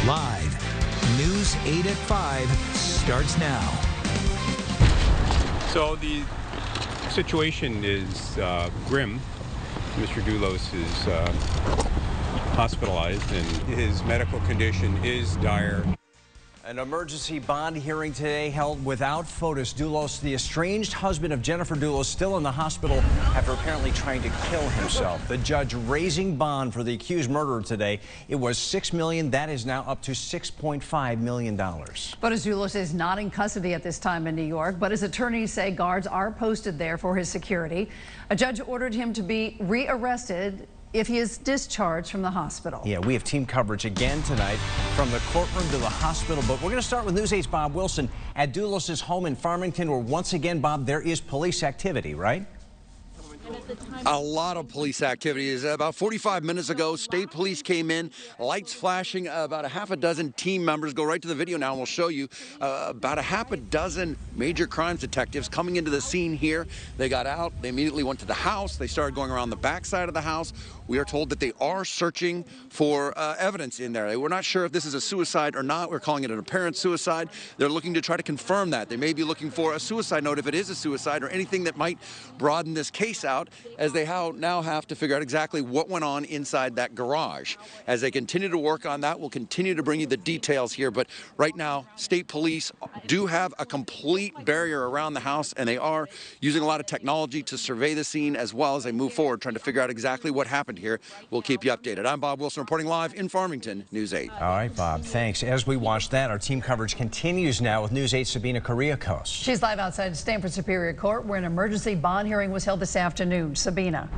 Live, News 8 at 5 starts now. So the situation is grim. Mr. Dulos is hospitalized and his medical condition is dire. An emergency bond hearing today held without Fotis Dulos, the estranged husband of Jennifer Dulos, still in the hospital after apparently trying to kill himself. The judge raising bond for the accused murderer today. It was $6 million. That is now up to $6.5 million. Fotis Dulos is not in custody at this time in New York, but his attorneys say guards are posted there for his security. A judge ordered him to be rearrested if he is discharged from the hospital. Yeah, we have team coverage again tonight from the courtroom to the hospital, but we're going to start with News 8's Bob Wilson at Dulos' home in Farmington, where once again, Bob, there is police activity, right? A lot of police activity. About 45 minutes ago, state police came in, lights flashing, about a half a dozen team members. Go right to the video now and we'll show you about a half a dozen major crimes detectives coming into the scene here. They got out, they immediately went to the house, they started going around the back side of the house. We are told that they are searching for evidence in there. We're not sure if this is a suicide or not. We're calling it an apparent suicide. They're looking to try to confirm that. They may be looking for a suicide note if it is a suicide, or anything that might broaden this case out, as they now have to figure out exactly what went on inside that garage. As they continue to work on that, we'll continue to bring you the details here. But right now, state police do have a complete barrier around the house, and they are using a lot of technology to survey the scene as well as they move forward, trying to figure out exactly what happened here. We'll keep you updated. I'm Bob Wilson reporting live in Farmington, News 8. All right, Bob, thanks. As we watch that, our team coverage continues now with News 8's Sabina Correa-Coast. She's live outside Stanford Superior Court, where an emergency bond hearing was held this afternoon. Sabina.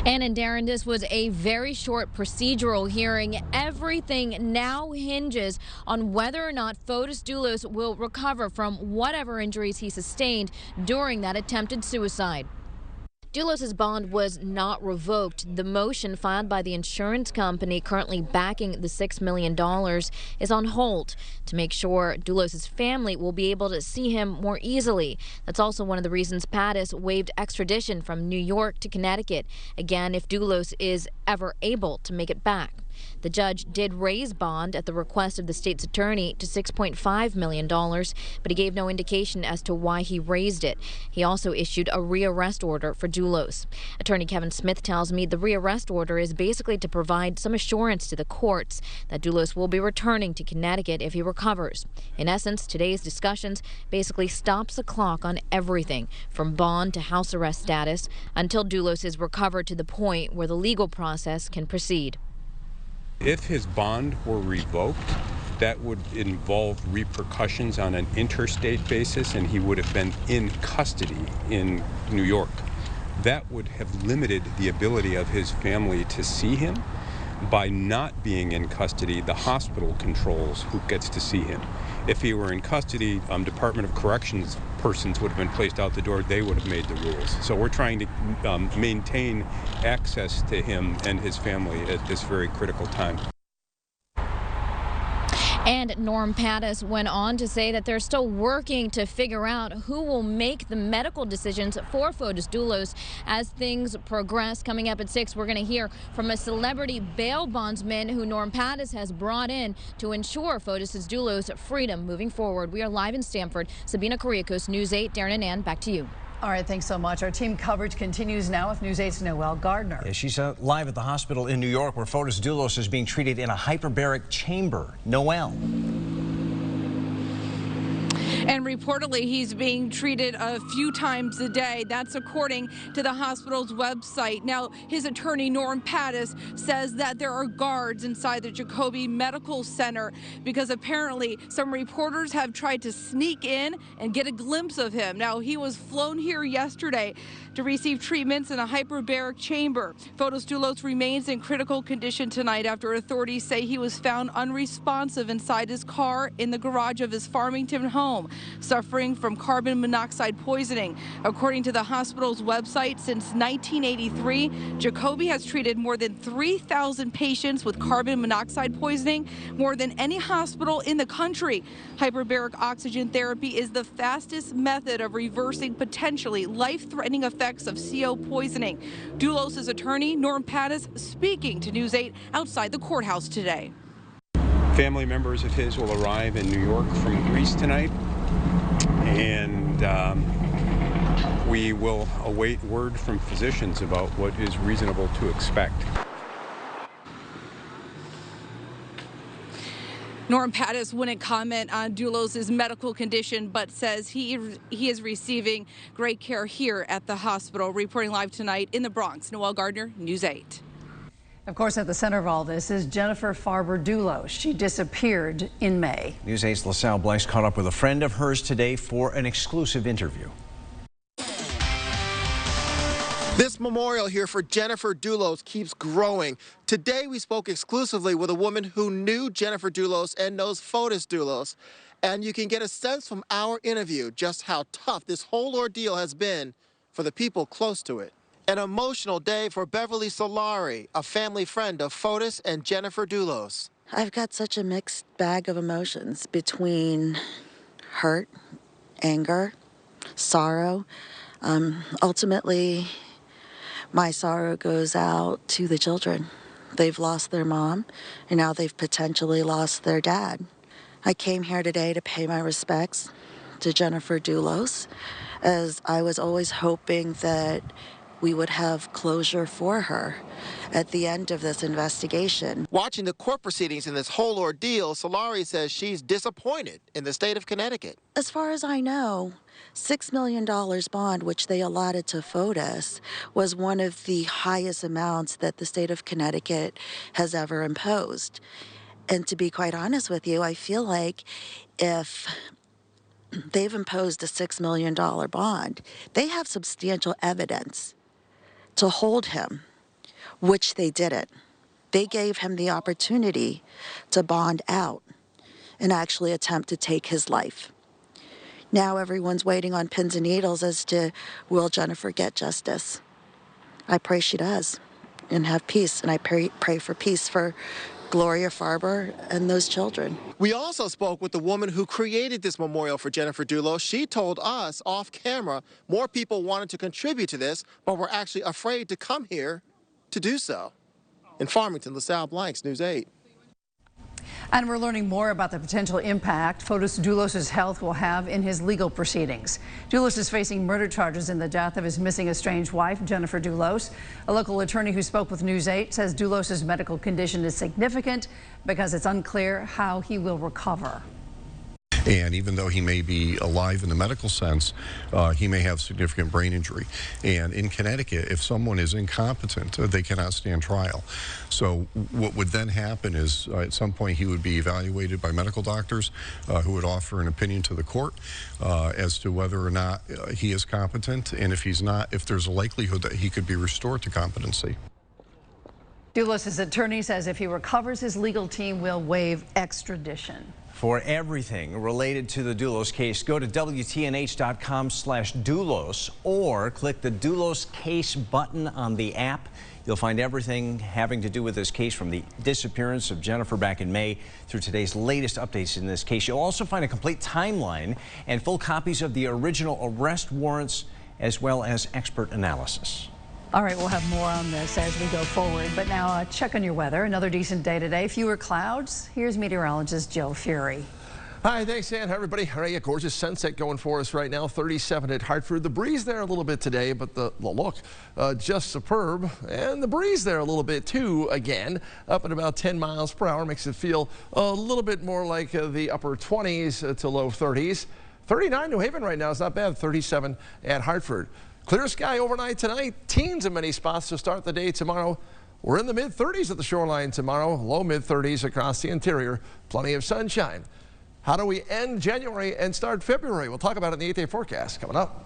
Ann and Darren, this was a very short procedural hearing. Everything now hinges on whether or not Fotis Dulos will recover from whatever injuries he sustained during that attempted suicide. Dulos' bond was not revoked. The motion filed by the insurance company currently backing the $6 million is on hold to make sure Dulos' family will be able to see him more easily. That's also one of the reasons Fotis waived extradition from New York to Connecticut, again, if Dulos is ever able to make it back. The judge did raise bond at the request of the state's attorney to $6.5 million, but he gave no indication as to why he raised it. He also issued a rearrest order for Dulos. Attorney Kevin Smith tells me the rearrest order is basically to provide some assurance to the courts that Dulos will be returning to Connecticut if he recovers. In essence, today's discussions basically stops the clock on everything from bond to house arrest status until Dulos is recovered to the point where the legal process can proceed. If his bond were revoked, that would involve repercussions on an interstate basis, and he would have been in custody in New York. That would have limited the ability of his family to see him. By not being in custody, the hospital controls who gets to see him. If he were in custody, Department of Corrections persons would have been placed out the door. They would have made the rules. So we're trying to maintain access to him and his family at this very critical time. And Norm Fotis went on to say that they're still working to figure out who will make the medical decisions for Fotis Dulos as things progress. Coming up at 6, we're going to hear from a celebrity bail bondsman who Norm Fotis has brought in to ensure Fotis Dulos' freedom moving forward. We are live in Stanford. Sabina Correa-Coast, News 8. Darren and Ann, back to you. All right, thanks so much. Our team coverage continues now with News 8's Noelle Gardner. Yeah, she's live at the hospital in New York, where Fotis Dulos is being treated in a hyperbaric chamber. Noelle. And reportedly, he's being treated a few times a day. That's according to the hospital's website. Now, his attorney, Norm Fotis, says that there are guards inside the Jocobi Medical Center because apparently some reporters have tried to sneak in and get a glimpse of him. Now, he was flown here yesterday to receive treatments in a hyperbaric chamber. Fotis Dulos remains in critical condition tonight after authorities say he was found unresponsive inside his car in the garage of his Farmington home, suffering from carbon monoxide poisoning. According to the hospital's website, since 1983, Jocobi has treated more than 3,000 patients with carbon monoxide poisoning, more than any hospital in the country. Hyperbaric oxygen therapy is the fastest method of reversing potentially life-threatening effects of CO poisoning. Dulos' attorney, Norm Fotis, speaking to News 8 outside the courthouse today. Family members of his will arrive in New York from Greece tonight, and we will await word from physicians about what is reasonable to expect. Norm Pattis wouldn't comment on Dulos' medical condition, but says he is receiving great care here at the hospital. Reporting live tonight in the Bronx, Noelle Gardner, News 8. Of course, at the center of all this is Jennifer Dulos. She disappeared in May. News 8's LaSalle Blanks caught up with a friend of hers today for an exclusive interview. This memorial here for Jennifer Dulos keeps growing. Today we spoke exclusively with a woman who knew Jennifer Dulos and knows Fotis Dulos. And you can get a sense from our interview just how tough this whole ordeal has been for the people close to it. An emotional day for Beverly Solari, a family friend of Fotis and Jennifer Dulos. I've got such a mixed bag of emotions between hurt, anger, sorrow. Ultimately, my sorrow goes out to the children. They've lost their mom, and now they've potentially lost their dad. I came here today to pay my respects to Jennifer Dulos, as I was always hoping that we would have closure for her at the end of this investigation. Watching the court proceedings in this whole ordeal, Solari says she's disappointed in the state of Connecticut. As far as I know, $6 million bond, which they allotted to Fotis, was one of the highest amounts that the state of Connecticut has ever imposed. And to be quite honest with you, I feel like if they've imposed a $6 million bond, they have substantial evidence to hold him, which they didn't. They gave him the opportunity to bond out and actually attempt to take his life. Now everyone's waiting on pins and needles as to, will Jennifer get justice? I pray she does and have peace, and I pray for peace for Gloria Farber and those children. We also spoke with the woman who created this memorial for Jennifer Dulos. She told us off camera more people wanted to contribute to this, but were actually afraid to come here to do so. In Farmington, LaSalle Blanks, News 8. And we're learning more about the potential impact Fotis Dulos' health will have in his legal proceedings. Dulos is facing murder charges in the death of his missing estranged wife, Jennifer Dulos. A local attorney who spoke with News 8 says Dulos' medical condition is significant because it's unclear how he will recover. And even though he may be alive in the medical sense, he may have significant brain injury. And in Connecticut, if someone is incompetent, they cannot stand trial. So what would then happen is at some point he would be evaluated by medical doctors who would offer an opinion to the court as to whether or not he is competent, and if he's not, if there's a likelihood that he could be restored to competency. Dulos' attorney says if he recovers, his legal team will waive extradition. For everything related to the Dulos case, go to WTNH.com/Dulos or click the Dulos case button on the app. You'll find everything having to do with this case, from the disappearance of Jennifer back in May through today's latest updates in this case. You'll also find a complete timeline and full copies of the original arrest warrants, as well as expert analysis. All right, we'll have more on this as we go forward. But now check on your weather. Another decent day today. Fewer clouds. Here's meteorologist Joe Fury. Hi, thanks, Ann. Hi, everybody. All right, a gorgeous sunset going for us right now. 37 at Hartford. The breeze there a little bit today, but the look just superb. And the breeze there a little bit too, again, up at about 10 miles per hour. Makes it feel a little bit more like the upper 20s to low 30s. 39 New Haven right now is not bad. 37 at Hartford. Clear sky overnight tonight. Teens in many spots to start the day tomorrow. We're in the mid-30s at the shoreline tomorrow. Low mid-30s across the interior. Plenty of sunshine. How do we end January and start February? We'll talk about it in the 8-day forecast coming up.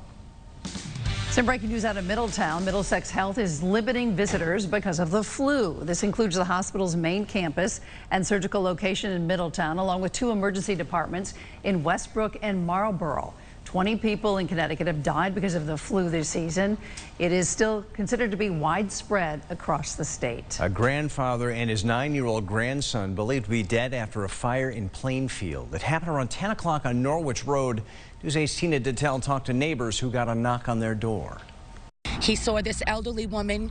Some breaking news out of Middletown. Middlesex Health is limiting visitors because of the flu. This includes the hospital's main campus and surgical location in Middletown, along with 2 emergency departments in Westbrook and Marlborough. 20 people in Connecticut have died because of the flu this season. It is still considered to be widespread across the state. A grandfather and his 9-year-old grandson believed to be dead after a fire in Plainfield. It happened around 10 o'clock on Norwich Road. News 8's Tina Dittel talked to neighbors who got a knock on their door. He saw this elderly woman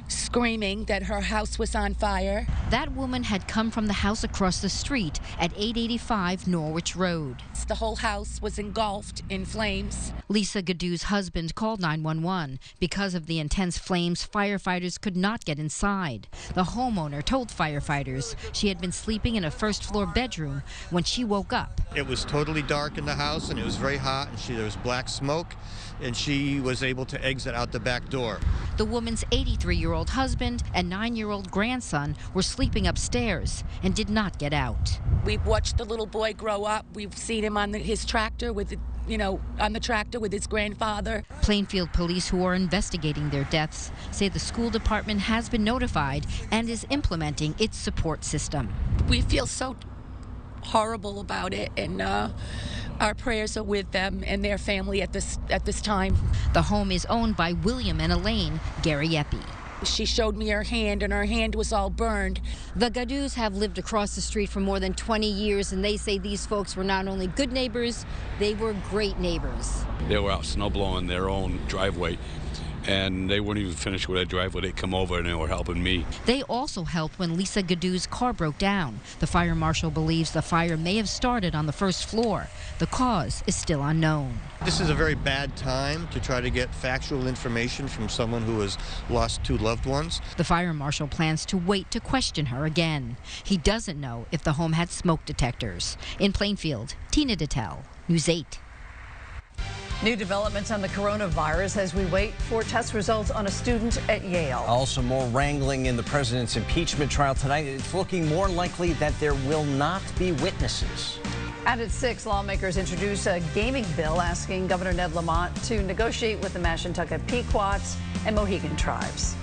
screaming that her house was on fire. That woman had come from the house across the street at 885 Norwich Road. The whole house was engulfed in flames. Lisa Gadoo's husband called 911. Because of the intense flames, firefighters could not get inside. The homeowner told firefighters she had been sleeping in a first-floor bedroom when she woke up. It was totally dark in the house and it was very hot, and there was black smoke, and she was able to exit out the back door. The woman's 83-year-old husband and 9-year-old grandson were sleeping upstairs and did not get out. We've watched the little boy grow up. We've seen him on his tractor with, on the tractor with his grandfather. Plainfield police, who are investigating their deaths, say the school department has been notified and is implementing its support system. We feel so horrible about it, and our prayers are with them and their family at this time. The home is owned by William and Elaine Gariepi. She showed me her hand, and her hand was all burned. The Gadoos have lived across the street for more than 20 years, and they say these folks were not only good neighbors, they were great neighbors. They were out snowblowing their own driveway, and they weren't even finished with their driveway. They come over and they were helping me. They also helped when Lisa Gadoo's car broke down. The fire marshal believes the fire may have started on the first floor. The cause is still unknown. This is a very bad time to try to get factual information from someone who has lost 2 loved ones. The fire marshal plans to wait to question her again. He doesn't know if the home had smoke detectors. In Plainfield, Tina Detel, News 8. New developments on the coronavirus as we wait for test results on a student at Yale. Also, more wrangling in the president's impeachment trial tonight. It's looking more likely that there will not be witnesses. And at 6, lawmakers introduce a gaming bill asking Governor Ned Lamont to negotiate with the Mashantucket Pequots and Mohegan tribes.